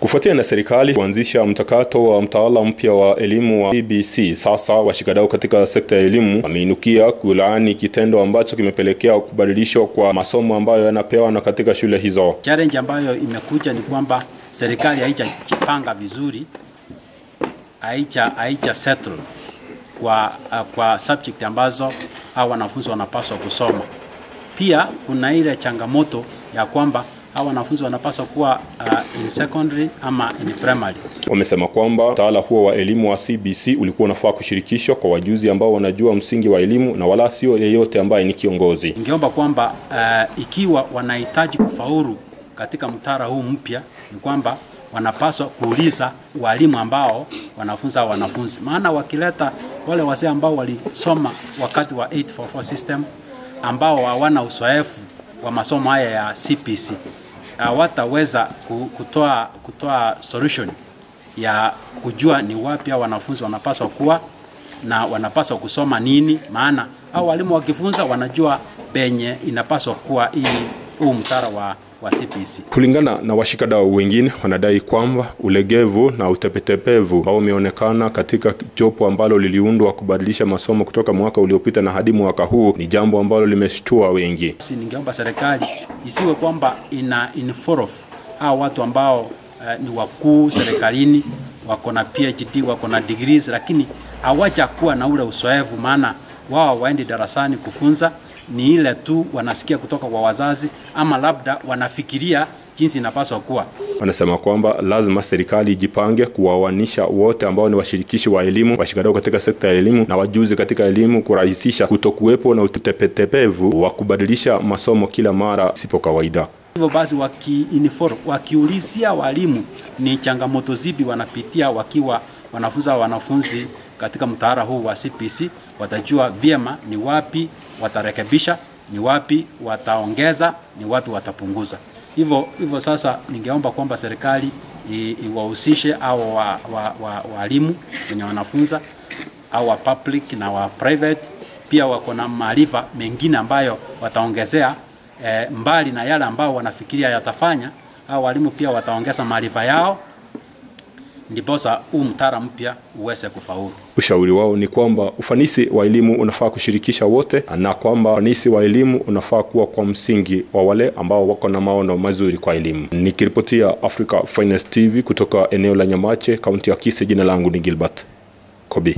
Kufuatia na serikali kuanzisha mchakato wa mtaala mpya wa elimu wa CBC, sasa washikadau katika sekta ya elimu wameinukia kulaani kitendo ambacho kimepelekea kubadilishwa kwa masomo ambayo yanapewa na katika shule hizo. Challenge ambayo imekuja ni kwamba serikali haijapanga vizuri, haija settle kwa subject ambazo hao wanafunzi wanapaswa kusoma. Pia kuna ile changamoto ya kwamba hao wanafunzi wanapaswa kuwa in secondary ama in primary. Wamesema kwamba mtaala huo wa elimu wa CBC ulikuwa unafaa kushirikishwa kwa wajuzi ambao wanajua msingi wa elimu na wala sio yeyote ambaye ni kiongozi. Ningeomba kwamba ikiwa wanahitaji kufaulu katika mtaala huu mpya, ni kwamba wanapaswa kuuliza walimu ambao wanafunza wanafunzi. Maana wakileta wale wazee ambao walisoma wakati wa 844 system ambao hawana uzoefu wa masomo haya ya CBC, wataweza kutoa solution ya kujua ni wapi wanafunzi wanapaswa kuwa na wanapaswa kusoma nini. Maana hao walimu wakifunza wanajua penye inapaswa kuwa huu mtaala wa CBC. Kulingana na washikadau wengine, wanadai kwamba ulegevu na utepetepevu ambao umeonekana katika jopo ambalo liliundwa kubadilisha masomo kutoka mwaka uliopita na hadi mwaka huu ni jambo ambalo limeshtua wengi. Ningeomba serikali isiwe kwamba inform hao watu ambao ni wakuu serikalini, wako na PhD, wako na degrees, lakini hawajakuwa na ule uzoefu. Maana wao waende darasani kufunza, ni ile tu wanasikia kutoka kwa wazazi ama labda wanafikiria jinsi inapaswa kuwa. Wanasema kwamba lazima serikali ijipange kuwawanisha wote ambao ni washirikishi wa elimu, washikadau katika sekta ya elimu na wajuzi katika elimu, kurahisisha kutokuwepo na utepetepevu wa kubadilisha masomo kila mara sipo kawaida. Hivyo basi wakiulizia walimu ni changamoto zipi wanapitia wakiwa wanafunza wanafunzi katika mtaala huu wa CBC, watajua vyema ni wapi watarekebisha, ni wapi wataongeza, ni wapi watapunguza. Hivyo sasa ningeomba kwamba serikali iwahusishe au walimu wenye wanafunza au wa public na wa private, pia wako na maarifa mengine ambayo wataongezea mbali na yale ambao wanafikiria yatafanya. Au walimu pia wataongeza maarifa yao, ndiposa mtaala mpya uweze kufaulu. Ushauri wao ni kwamba ufanisi wa elimu unafaa kushirikisha wote na kwamba ufanisi wa elimu unafaa kuwa kwa msingi wa wale ambao wako na maono mazuri kwa elimu. Nikiripotia Africa Finest TV kutoka eneo la Nyamache, kaunti ya Kisii, jina langu ni Gilbert Kobi.